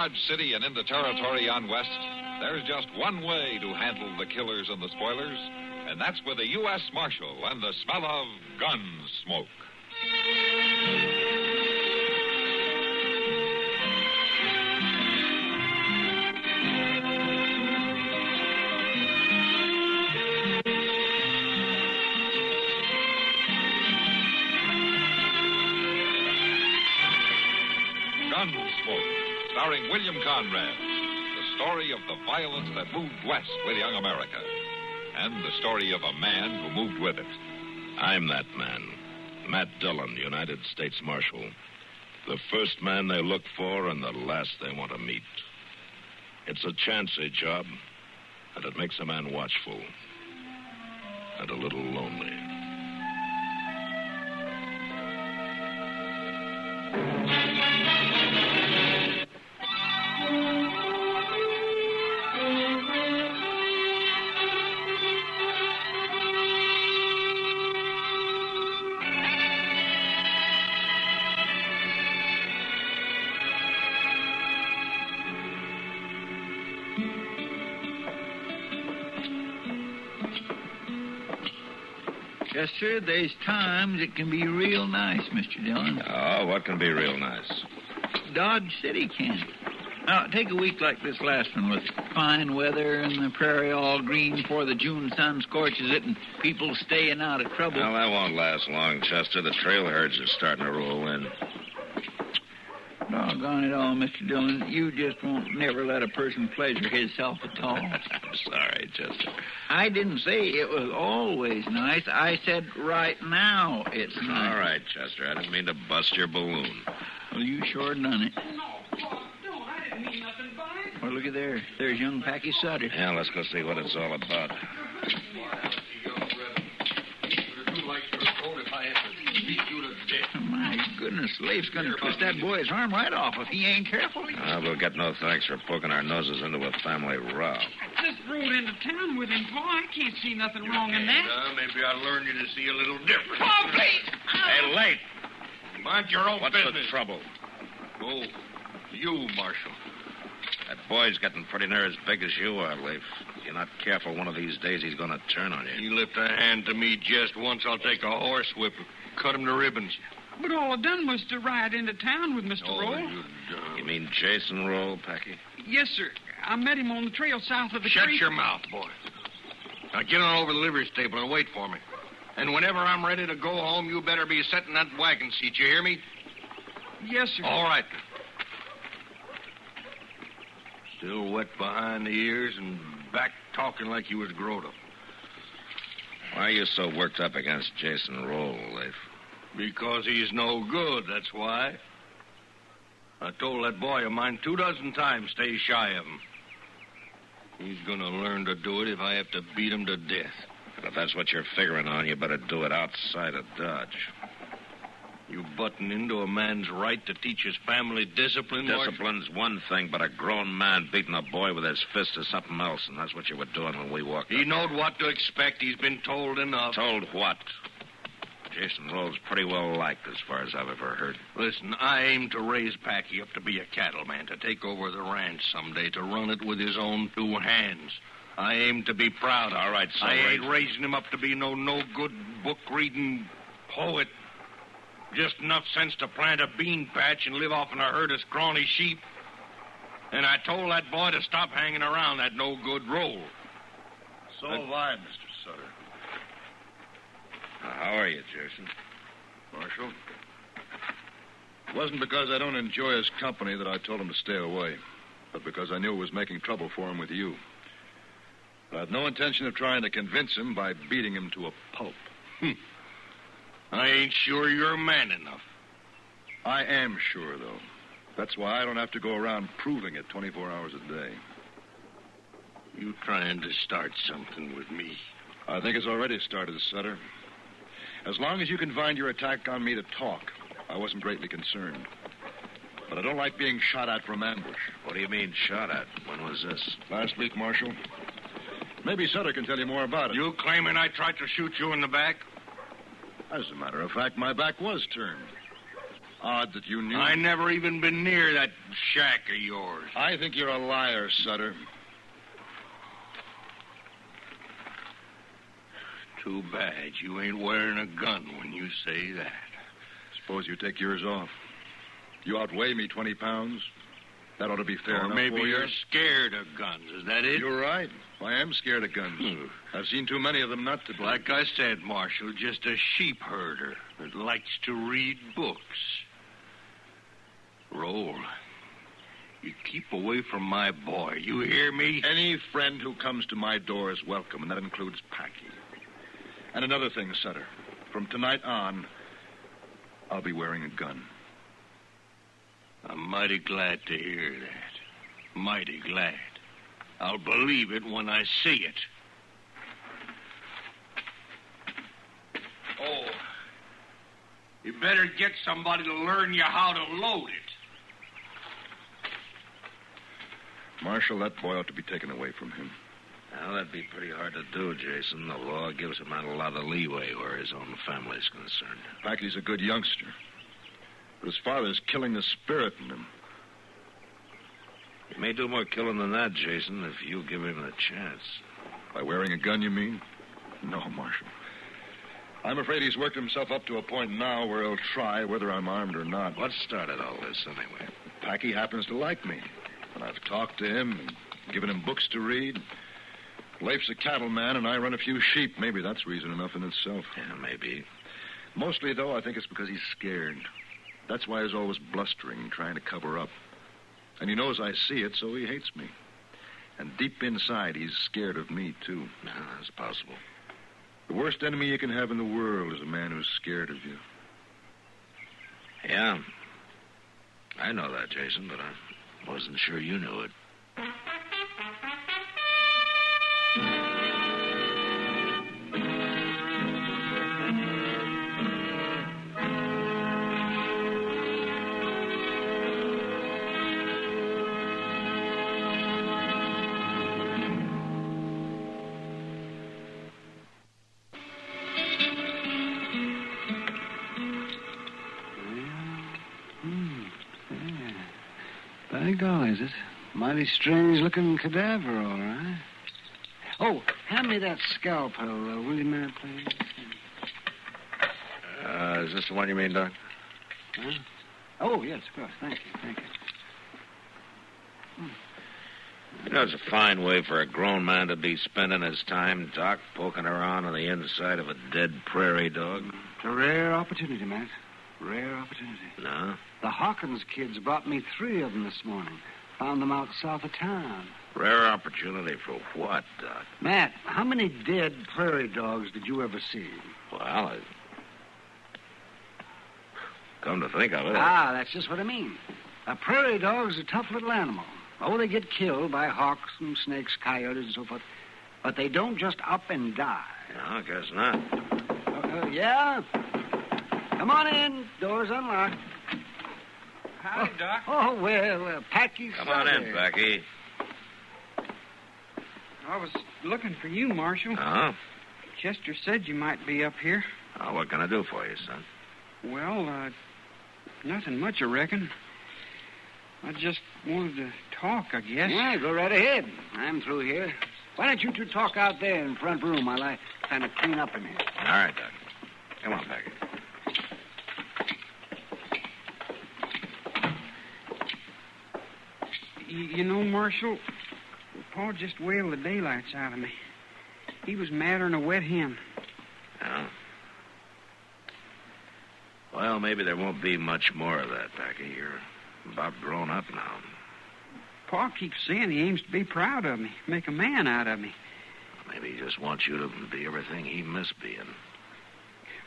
Dodge City and into territory on west, there's just one way to handle the killers and the spoilers, and that's with a U.S. Marshal and the smell of Gunsmoke. Gunsmoke, starring William Conrad. The story of the violence that moved west with young America. And the story of a man who moved with it. I'm that man. Matt Dillon, United States Marshal. The first man they look for and the last they want to meet. It's a chancy job, and it makes a man watchful. And a little lonely. Yes, sir, there's times it can be real nice, Mr. Dillon. Oh, what can be real nice? Dodge City can. Now, take a week like this last one with fine weather and the prairie all green before the June sun scorches it and people staying out of trouble. Well, that won't last long, Chester. The trail herds are starting to roll in. Doggone it all, Mr. Dillon. You just won't never let a person pleasure himself at all. I'm sorry, Chester. I didn't say it was always nice. I said right now it's nice. All right, Chester. I didn't mean to bust your balloon. Well, you sure done it. No, I didn't mean nothing by it. Well, look at there. There's young Packey Sutter. Yeah, let's go see what it's all about. My goodness, Leif's going to twist that boy's arm right off if he ain't careful. We'll get no thanks for poking our noses into a family row. Just rode into town with him, Pa. I can't see nothing wrong in that. Maybe I'll learn you to see a little different. Pa, please! Hey, late. Mind your own What's business. the trouble? Oh, you, Marshal. That boy's getting pretty near as big as you are, Leif. If you're not careful, one of these days he's going to turn on you. You lift a hand to me just once, I'll take a horsewhip and cut him to ribbons. But all I done was to ride into town with Mr. Roll. You mean Jason Roll, Packey? Yes, sir. I met him on the trail south of the Shut creek. your mouth, boy. Now get on over to the livery stable and wait for me. And whenever I'm ready to go home, you better be sitting in that wagon seat. You hear me? Yes, sir. All right. Still wet behind the ears and back talking like you was growed up. Why are you so worked up against Jason Roll, Leif? Because he's no good, that's why. I told that boy of mine 24 times stay shy of him. He's gonna learn to do it if I have to beat him to death. And if that's what you're figuring on, you better do it outside of Dodge. You button into a man's right to teach his family discipline, Marshal? Discipline's one thing, but a grown man beating a boy with his fist is something else, and that's what you were doing when we walked He up. knowed what to expect. He's been told enough. Told what? Jason Roll's pretty well liked as far as I've ever heard. Listen, I aim to raise Packey up to be a cattleman, to take over the ranch someday, to run it with his own two hands. I aim to be proud of him. All right, so I ain't raising him up to be no good book-reading poet. Just enough sense to plant a bean patch and live off in a herd of scrawny sheep. And I told that boy to stop hanging around that no-good Roll. So have I, Mr. Sutter. How are you, Jason? Marshal, it wasn't because I don't enjoy his company that I told him to stay away, but because I knew it was making trouble for him with you. I had no intention of trying to convince him by beating him to a pulp. I ain't sure you're man enough. I am sure, though. That's why I don't have to go around proving it 24 hours a day. You trying to start something with me? I think it's already started, Sutter. As long as you confined your attack on me to talk, I wasn't greatly concerned. But I don't like being shot at from ambush. What do you mean, shot at? When was this? Last week, Marshal. Maybe Sutter can tell you more about it. You claiming I tried to shoot you in the back? As a matter of fact, my back was turned. Odd that you knew. I never even been near that shack of yours. I think you're a liar, Sutter. Too bad you ain't wearing a gun when you say that. Suppose you take yours off. You outweigh me 20 pounds. That ought to be fair Or enough maybe for you. you're scared of guns. Is that it? You're right. I am scared of guns. I've seen too many of them not to be. Like I said, Marshal, just a sheep herder that likes to read books. Roll. You keep away from my boy. You hear me? Any friend who comes to my door is welcome, and that includes Packey. And another thing, Sutter. From tonight on, I'll be wearing a gun. I'm mighty glad to hear that. Mighty glad. I'll believe it when I see it. Oh. You better get somebody to learn you how to load it. Marshal, that boy ought to be taken away from him. Well, that'd be pretty hard to do, Jason. The law gives a man a lot of leeway where his own family's concerned. Packey's a good youngster. But his father's killing the spirit in him. He may do more killing than that, Jason, if you give him the chance. By wearing a gun, you mean? No, Marshal. I'm afraid he's worked himself up to a point now where he'll try, whether I'm armed or not. What started all this, anyway? Packey happens to like me. And I've talked to him and given him books to read. Leif's a cattleman, and I run a few sheep. Maybe that's reason enough in itself. Yeah, maybe. Mostly, though, I think it's because he's scared. That's why he's always blustering, trying to cover up. And he knows I see it, so he hates me. And deep inside, he's scared of me, too. No, that's possible. The worst enemy you can have in the world is a man who's scared of you. Yeah. I know that, Jason, but I wasn't sure you knew it. By golly, is it? Mighty strange-looking cadaver, all right. Oh, hand me that scalpel, will you, Matt, please? Is this the one you mean, Doc? Huh? Oh, yes, of course. Thank you. You know, it's a fine way for a grown man to be spending his time, Doc, poking around on the inside of a dead prairie dog. It's a rare opportunity, Matt. Rare opportunity. No? The Hawkins kids brought me 3 of them this morning. Found them out south of town. Rare opportunity for what, Doc? Matt, how many dead prairie dogs did you ever see? Well, come to think of it. That's just what I mean. A prairie dog's a tough little animal. Oh, they get killed by hawks and snakes, coyotes, and so forth. But they don't just up and die. No, I guess not. Yeah? Come on in. Door's unlocked. Howdy, Doc. Oh, well, Packey Sutter. Come on in, Packey. I was looking for you, Marshal. Oh? Chester said you might be up here. Oh, what can I do for you, son? Well, nothing much, I reckon. I just wanted to talk, I guess. Yeah, go right ahead. I'm through here. Why don't you two talk out there in the front room while I kind of clean up in here? All right, Doc. Come on, Packey. You know, Marshal, Pa just wailed the daylights out of me. He was madder than a wet hen. Yeah? Well, maybe there won't be much more of that, Packey. You're about grown up now. Pa keeps saying he aims to be proud of me, make a man out of me. Maybe he just wants you to be everything he missed being.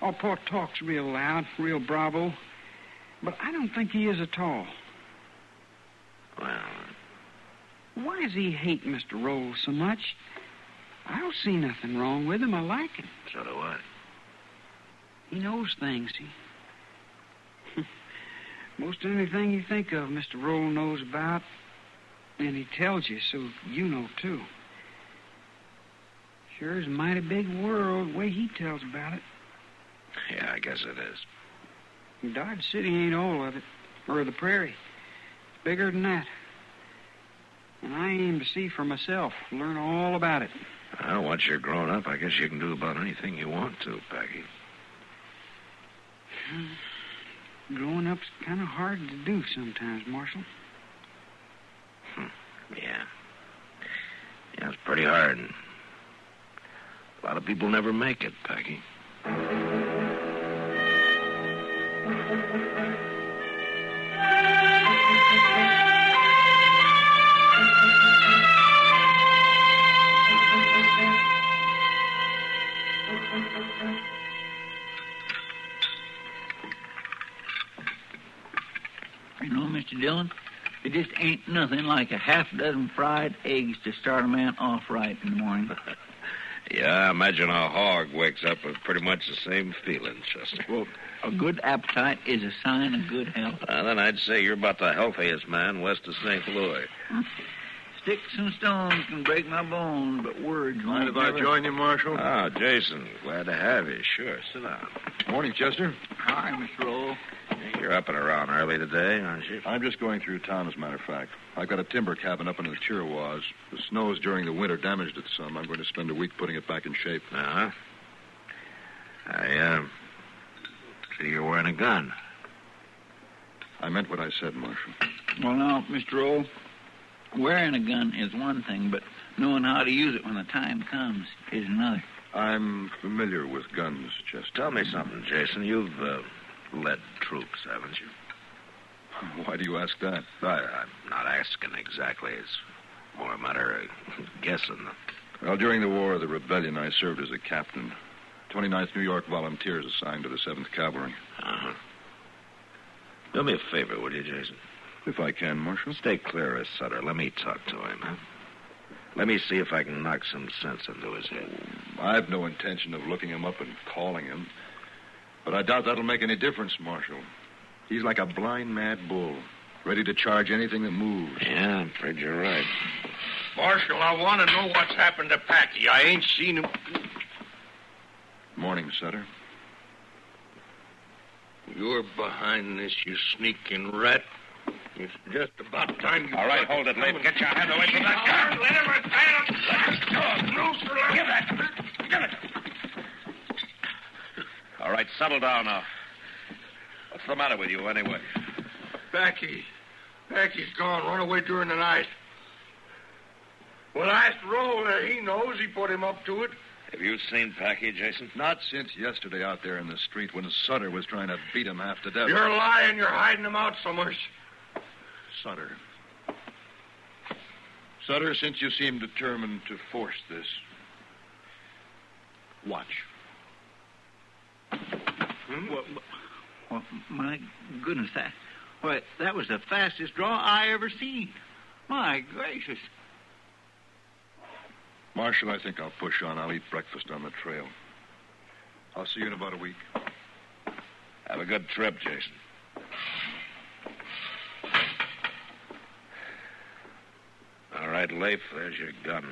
Oh, Pa talks real loud, real bravo. But I don't think he is at all. Well, why does he hate Mr. Rolls so much? I don't see nothing wrong with him. I like him. so do I. He knows things. Most anything you think of, Mr. Roll knows about, and he tells you, so you know, too. Sure is a mighty big world, the way he tells about it. Yeah, I guess it is. Dodge City ain't all of it, or the prairie. It's bigger than that. And I aim to see for myself, learn all about it. Well, once you're grown up, I guess you can do about anything you want to, Packey. Growing up's kind of hard to do sometimes, Marshal. Yeah. Yeah, it's pretty hard. A lot of people never make it, Packey. You know, Mr. Dillon, it just ain't nothing like a half dozen fried eggs to start a man off right in the morning. Yeah, I imagine a hog wakes up with pretty much the same feeling, Chester. Well, a good appetite is a sign of good health. Then I'd say you're about the healthiest man west of St. Louis. Sticks and stones can break my bones, but words won't. Mind if I join you, Marshal? Oh, Jason, glad to have you. Sure, sit down. Morning, Chester. Hi, Mr. Roll. You're up and around early today, aren't you? I'm just going through town, as a matter of fact. I've got a timber cabin up in the Chiricahua. The snows during the winter damaged it some. I'm going to spend a week putting it back in shape. Uh-huh. I see you're wearing a gun. I meant what I said, Marshal. Well, now, Mr. Roll, wearing a gun is one thing, but knowing how to use it when the time comes is another. I'm familiar with guns, Chester. Tell me something, Jason. You've led troops, haven't you? Why do you ask that? I'm not asking exactly. It's more a matter of guessing. Well, during the War of the Rebellion, I served as a captain. 29th New York Volunteers assigned to the 7th Cavalry. Uh-huh. Do me a favor, will you, Jason? If I can, Marshal. Stay clear of Sutter. Let me talk to him, huh? Let me see if I can knock some sense into his head. I've no intention of looking him up and calling him. But I doubt that'll make any difference, Marshal. He's like a blind mad bull, ready to charge anything that moves. Yeah, I'm afraid you're right. Marshal, I want to know what's happened to Packey. I ain't seen him. Morning, Sutter. You're behind this, you sneaking rat. It's just about time you... All right, hold it, Leif. Get your hand away from that gun. Let him stand. Let him go. Loose or give that. Give it. All right, settle down now. What's the matter with you, anyway? Packey's gone. Run away during the night. Well, ask Roll. He knows. He put him up to it. Have you seen Packey, Jason? Not since yesterday out there in the street when Sutter was trying to beat him half to death. You're lying. You're hiding him out somewhere. Sutter. Sutter, since you seem determined to force this, watch. Well, my goodness, that was the fastest draw I ever seen. My gracious. Marshal, I think I'll push on. I'll eat breakfast on the trail. I'll see you in about a week. Have a good trip, Jason. All right, Leif, there's your gun.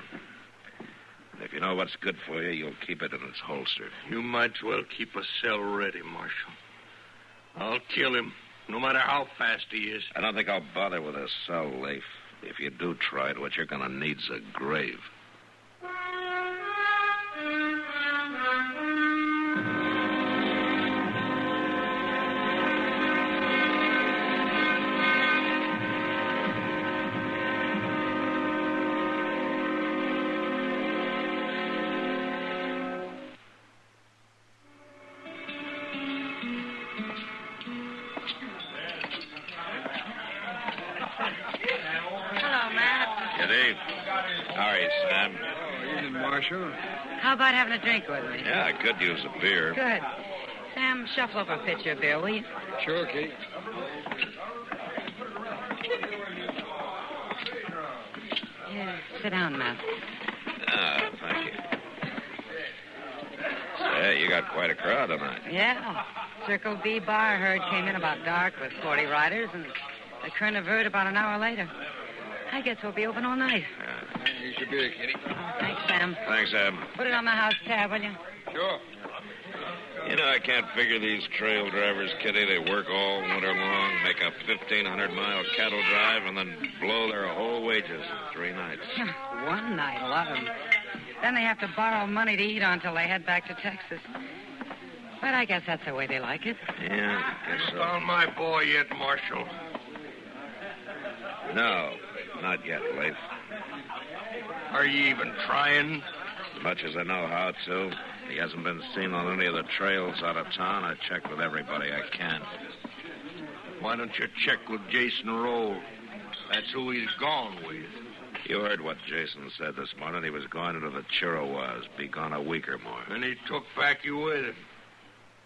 If you know what's good for you, you'll keep it in its holster. You might as well keep a cell ready, Marshal. I'll kill him, no matter how fast he is. I don't think I'll bother with a cell, Leif. If you do try it, what you're going to need's a grave. How about having a drink with me? Yeah, I could use a beer. Good. Sam, shuffle up a pitcher of beer, will you? Sure, Kate. Here, sit down, Matt. Ah, thank you. Say, you got quite a crowd tonight. Yeah. Circle B bar herd came in about dark with 40 riders, and the Kern of Verd about an hour later. I guess we'll be open all night. Here's your beer, Kitty. Oh, thanks, Sam. Thanks, Em. Put it on the house tab, will you? Sure. You know, I can't figure these trail drivers, Kitty. They work all winter long, make a 1,500-mile cattle drive, and then blow their whole wages in 3 nights. One night, a lot of them. Then they have to borrow money to eat on until they head back to Texas. But I guess that's the way they like it. Yeah, I guess so. Found my boy yet, Marshal? No, not yet, Leif. Are you even trying? As much as I know how to. He hasn't been seen on any of the trails out of town. I checked with everybody I can. Why don't you check with Jason Roll? That's who he's gone with. You heard what Jason said this morning. He was going into the Chiricahua. Be gone a week or more. And he took Packey with him.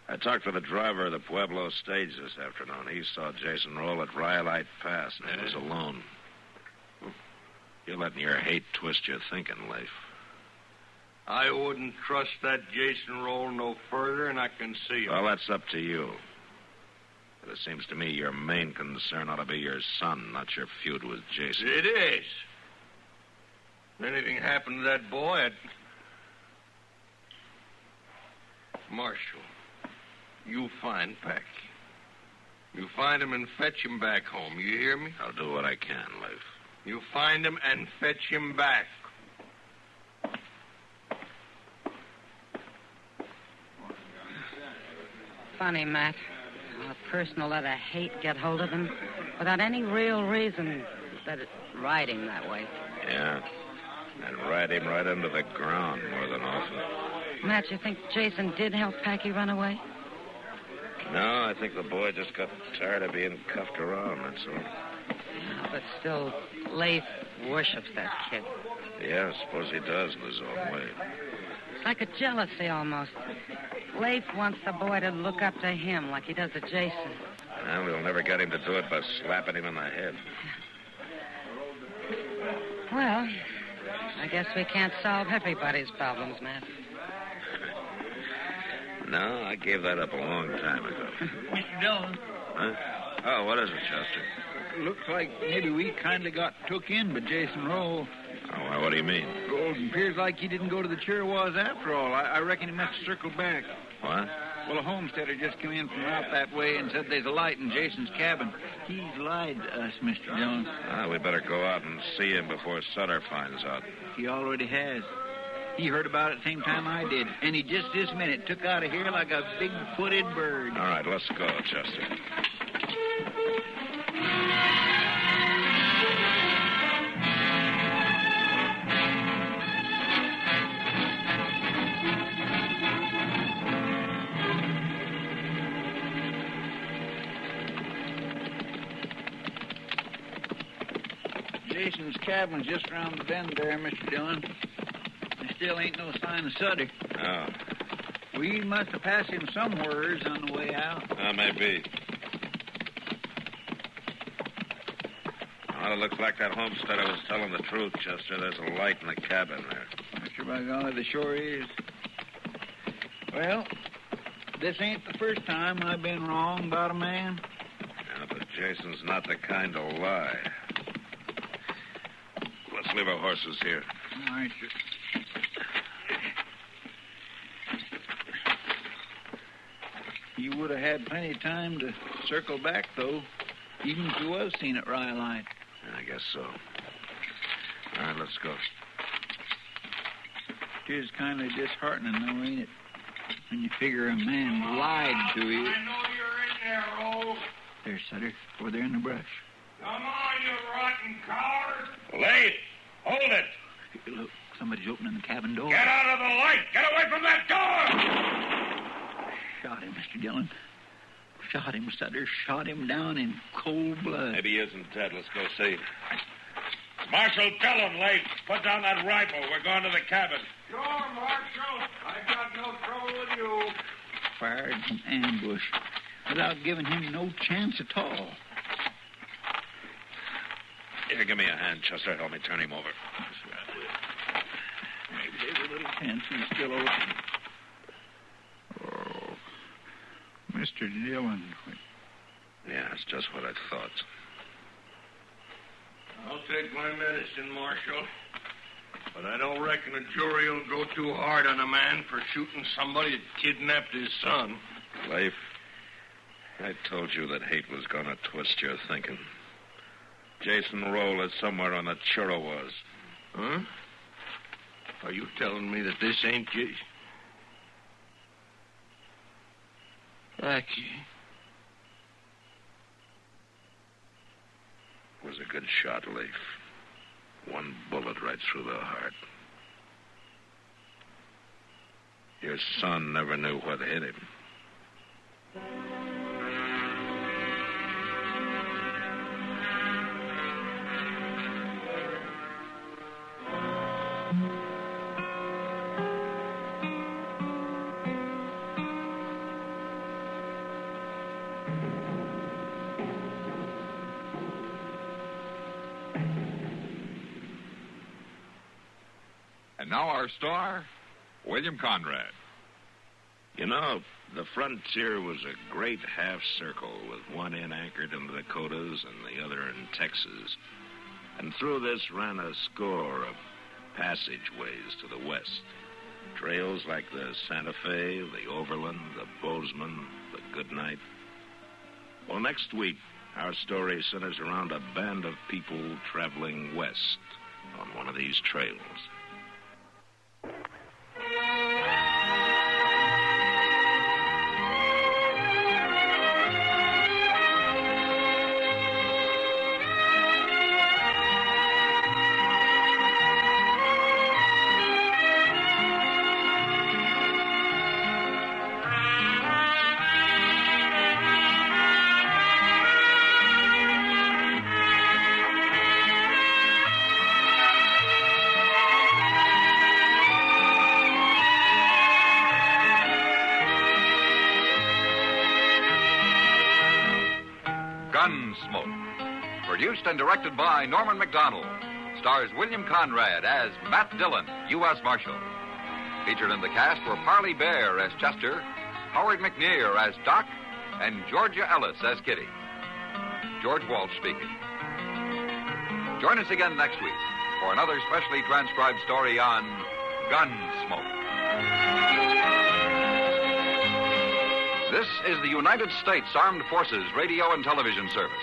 I talked to the driver of the Pueblo stage this afternoon. He saw Jason Roll at Rhyolite Pass, and he was alone. You're letting your hate twist your thinking, Leif. I wouldn't trust that Jason Roll no further, and I can see him. Well, that's up to you. But it seems to me your main concern ought to be your son, not your feud with Jason. It is. If anything happened to that boy, Marshal, you find Packey. You find him and fetch him back home. You hear me? I'll do what I can, Leif. You find him and fetch him back. Funny, Matt. How a person will let a hate get hold of him without any real reason that it ride him that way. Yeah. And ride him right into the ground more than often. Matt, you think Jason did help Packey run away? No, I think the boy just got tired of being cuffed around, that's all. Yeah, but still, Leif worships that kid. Yeah, I suppose he does in his own way. It's like a jealousy almost. Leif wants the boy to look up to him like he does to Jason. Well, we'll never get him to do it by slapping him in the head. Well, I guess we can't solve everybody's problems, Matt. No, I gave that up a long time ago. Mr. Dillon. Huh? Oh, what is it, Chester? Looks like maybe we kindly got took in by Jason Roll. Oh, well, what do you mean? It appears like he didn't go to the Chiricahua after all. I reckon he must have circled back. What? Well, a homesteader just came in from out that way and said there's a light in Jason's cabin. He's lied to us, Mr. Dillon. Ah, we better go out and see him before Sutter finds out. He already has. He heard about it the same time I did, and he just this minute took out of here like a big-footed bird. All right, let's go, Chester. Jason's cabin's just around the bend there, Mr. Dillon. There still ain't no sign of Sutter. Oh. We must have passed him somewheres on the way out. Maybe. Well, it looks like that homesteader was telling the truth, Chester. There's a light in the cabin there. Sure, by golly, the sure is. Well, this ain't the first time I've been wrong about a man. Yeah, but Jason's not the kind to lie. Let's leave our horses here. All right, sir. You would have had plenty of time to circle back, though, even if you was seen at Rhyolite. I guess so. All right, let's go. It is kindly disheartening, though, ain't it? When you figure a man lied to you. I know you're in there, Roll. There's Sutter, over there in the brush. Come on, you rotten coward. Leif, hold it! Hey, look, somebody's opening the cabin door. Get out of the light. Get away from that door. Shot him, Mr. Dillon. Shot him, Sutter. Shot him down in cold blood. Maybe he isn't dead. Let's go see. Marshal Dillon, Leif. Put down that rifle. We're going to the cabin. Sure, Marshal. I got no trouble with you. Fired from ambush without giving him no chance at all. Here, give me a hand, Chester. Help me turn him over. Maybe there's a little chance he's still open. Oh, Mr. Dillon. Yeah, it's just what I thought. I'll take my medicine, Marshal. But I don't reckon a jury will go too hard on a man for shooting somebody that kidnapped his son. Leif, I told you that hate was going to twist your thinking. Jason Roll is somewhere on the Chirrawas. Huh? Are you telling me that this ain't Jason? Packey. Was a good shot, Leif. One bullet right through the heart. Your son never knew what hit him. And now our star, William Conrad. You know, the frontier was a great half circle with one end anchored in the Dakotas and the other in Texas. And through this ran a score of passageways to the west. Trails like the Santa Fe, the Overland, the Bozeman, the Goodnight. Well, next week, our story centers around a band of people traveling west on one of these trails. Gunsmoke, produced and directed by Norman MacDonnell, stars William Conrad as Matt Dillon, U.S. Marshal. Featured in the cast were Parley Bear as Chester, Howard McNear as Doc, and Georgia Ellis as Kitty. George Walsh speaking. Join us again next week for another specially transcribed story on Gunsmoke. This is the United States Armed Forces Radio and Television Service.